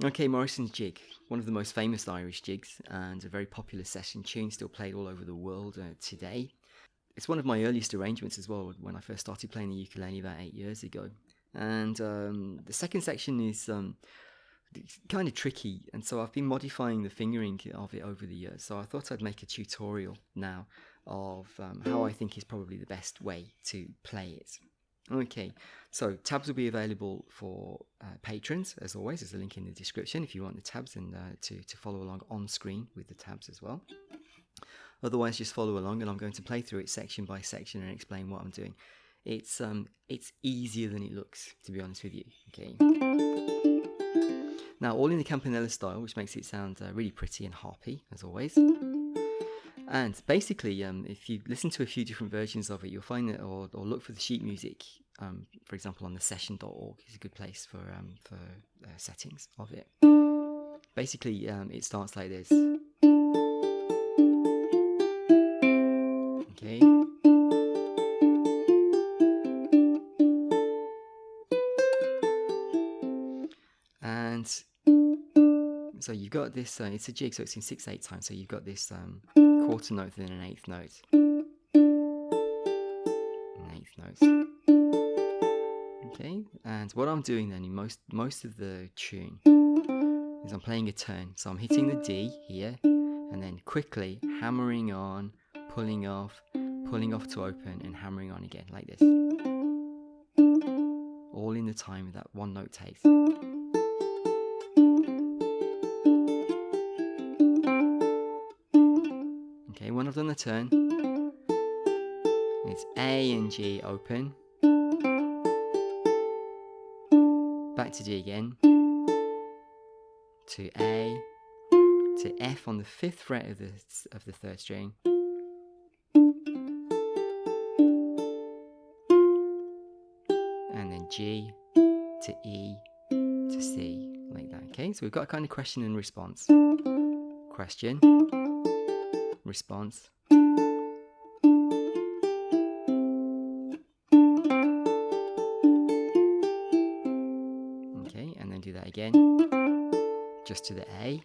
Okay, Morrison's jig, one of the most famous Irish jigs and a very popular session tune, still played all over the world today. It's one of my earliest arrangements as well, when I first started playing the ukulele about 8 years ago. And the second section is kind of tricky, and so I've been modifying the fingering of it over the years. So I thought I'd make a tutorial now of how I think is probably the best way to play it. Okay, so tabs will be available for patrons, as always. There's a link in the description if you want the tabs and to follow along on screen with the tabs as well. Otherwise, just follow along, and I'm going to play through it section by section and explain what I'm doing. It's easier than it looks, to be honest with you. Okay. Now, all in the Campanella style, which makes it sound really pretty and harpy, as always. And basically, if you listen to a few different versions of it, you'll find that, or look for the sheet music, for example, on the session.org is a good place for settings of it. Basically, it starts like this. Okay. And so you've got this, it's a jig, so it's in 6/8 time, so you've got this quarter note, then an eighth note. An eighth note. Okay, and what I'm doing then in most of the tune is I'm playing a turn. So I'm hitting the D here, and then quickly hammering on, pulling off to open, and hammering on again, like this. All in the time that one note takes. Okay, when I've done the turn, it's A and G open, back to G again, to A, to F on the 5th fret of the 3rd string, and then G to E to C, like that. Okay, so we've got a kind of question and response. Question, response. Okay, and then do that again, just to the A.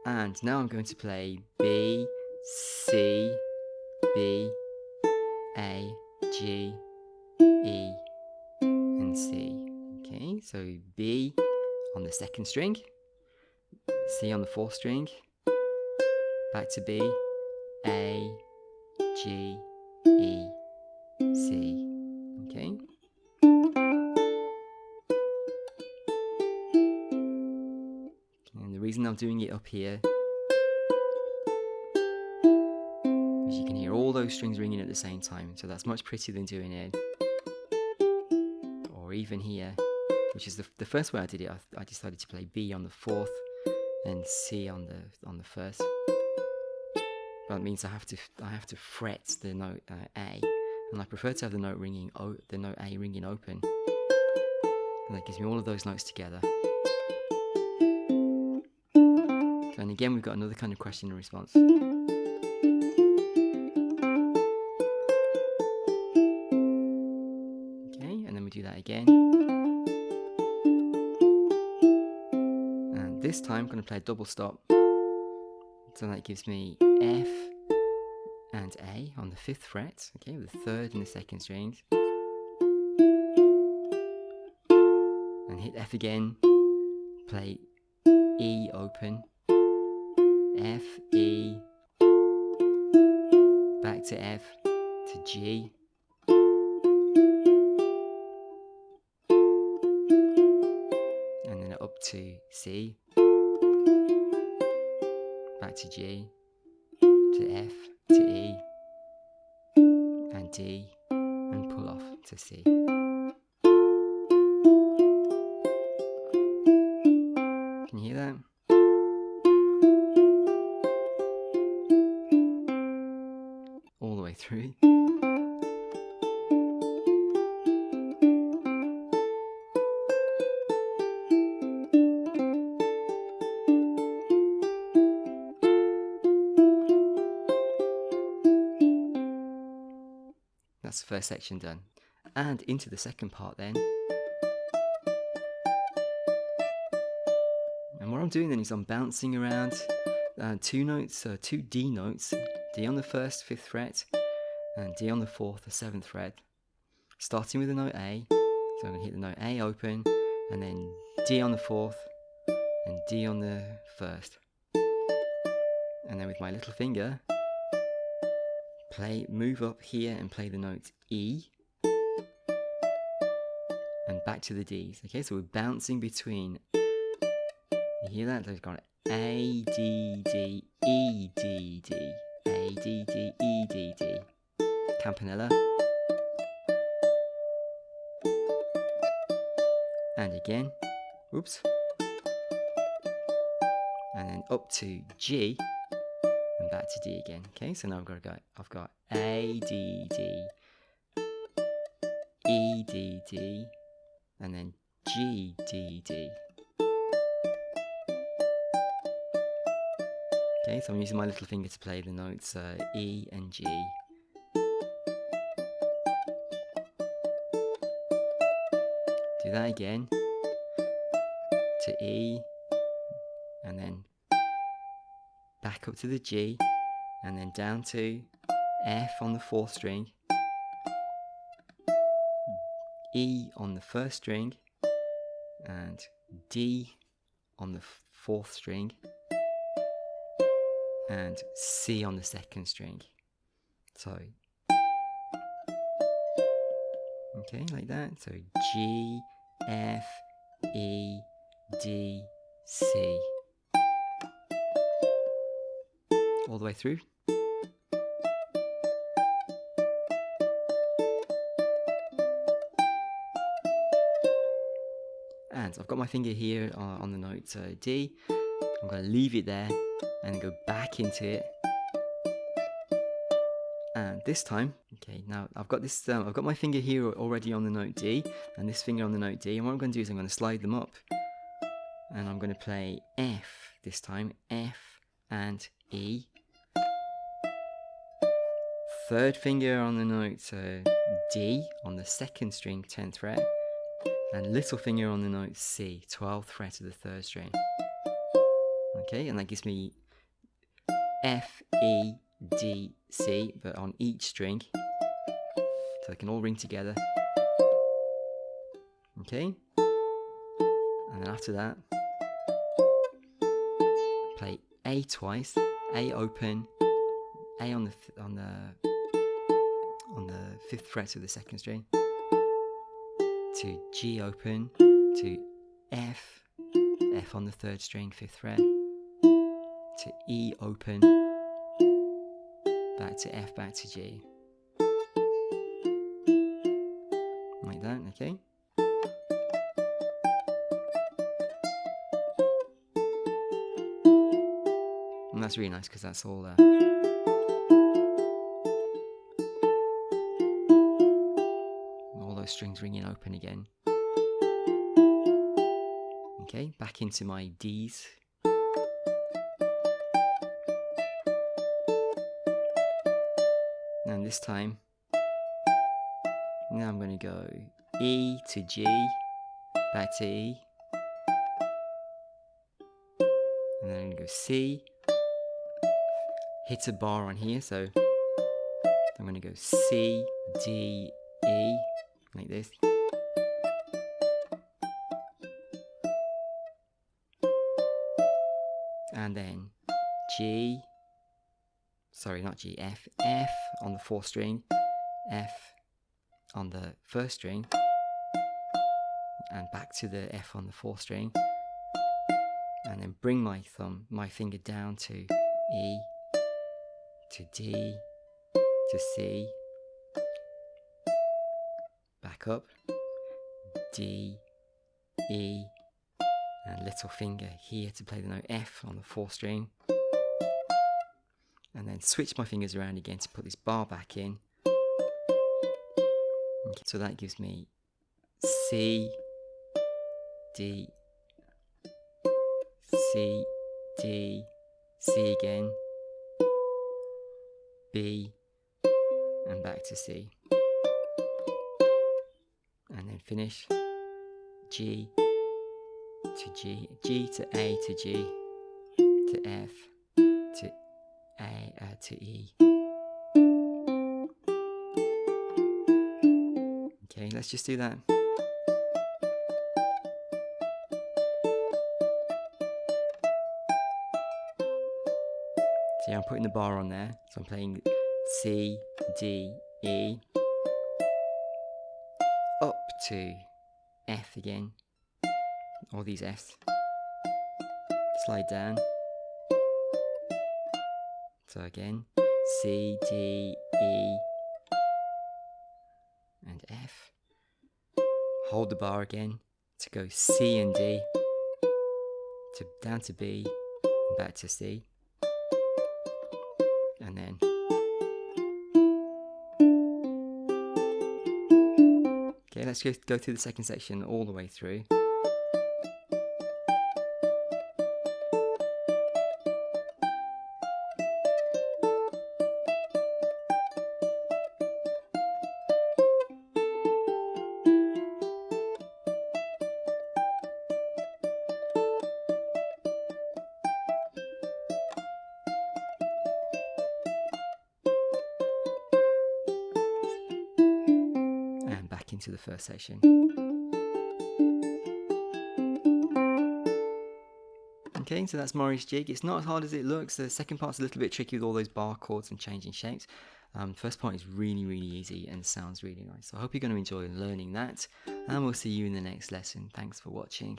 And now I'm going to play B, C, B, A, G, E, and C. Okay, so B on the 2nd string, C on the 4th string, back to B, A, G, E, C. Okay. And the reason I'm doing it up here is you can hear all those strings ringing at the same time, so that's much prettier than doing it. Or even here, which is the first way I did it. I decided to play B on the 4th and C on the 1st. But that means I have to fret the note A, and I prefer to have the note A ringing open, and that gives me all of those notes together. So, and again, we've got another kind of question and response. Okay, and then we do that again. And this time I'm going to play a double stop. So that gives me F and A on the 5th fret, okay, with the 3rd and the 2nd strings. And hit F again, play E open, F, E, back to F, to G, and then up to C, back to G, to F, to E, and D, and pull off to C. Can you hear that? All the way through. That's the first section done. And into the second part then. And what I'm doing then is I'm bouncing around two D notes, D on the 1st, 5th fret, and D on the 4th, the 7th fret, starting with the note A. So I'm going to hit the note A open, and then D on the 4th, and D on the 1st. And then with my little finger, move up here and play the note E, and back to the Ds. Okay, so we're bouncing between, you hear that? So we've got A, D, D, E, D, D, A, D, D, E, D, D. Campanella. And again, whoops. And then up to G, and back to D again. Okay, so now I've got A, D, D, E, D, D, and then G, D, D. Okay, so I'm using my little finger to play the notes E and G. Do that again to E, and then back up to the G, and then down to F on the 4th string, E on the 1st string, and D on the 4th string, and C on the 2nd string. So, okay, like that. So G, F, E, D, C. All the way through. And I've got my finger here on the note D. I'm going to leave it there and go back into it. And this time, okay, now I've got this. I've got my finger here already on the note D, and this finger on the note D. And what I'm going to do is I'm going to slide them up, and I'm going to play F this time. F and E. 3rd finger on the note D on the 2nd string, 10th fret, and little finger on the note C, 12th fret of the 3rd string. Okay, and that gives me F, E, D, C, but on each string, so they can all ring together. Okay, and then after that, play A twice, A open, A on the 5th fret of the 2nd string, to G open, to F, F on the 3rd string, 5th fret, to E open, back to F, back to G. Like that, okay? And that's really nice because that's all those strings ringing open again. Okay, back into my Ds. And this time, now I'm going to go E to G, back to E, and then I'm going to go C, hit a bar on here, so I'm going to go C, D, E, like this. And then G, sorry, not G, F, F on the 4th string, F on the 1st string, and back to the F on the 4th string, and then bring my finger down to E, to D, to C, back up, D, E, and little finger here to play the note F on the 4th string, and then switch my fingers around again to put this bar back in. Okay, so that gives me C, D, C, D, C again, B, and back to C, and then finish G, to G, G to A to G to F to A to E. Okay, let's just do that. So yeah, I'm putting the bar on there. So I'm playing C, D, E, up to F again. All these Fs. Slide down. So again, C, D, E, and F. Hold the bar again to go C and D, to down to B, and back to C. And then okay, let's go through the second section all the way through. And back into the first section. Okay, so that's Morris jig. It's not as hard as it looks. The second part's a little bit tricky with all those bar chords and changing shapes. First part is really, really easy and sounds really nice. So I hope you're going to enjoy learning that, and we'll see you in the next lesson. Thanks for watching.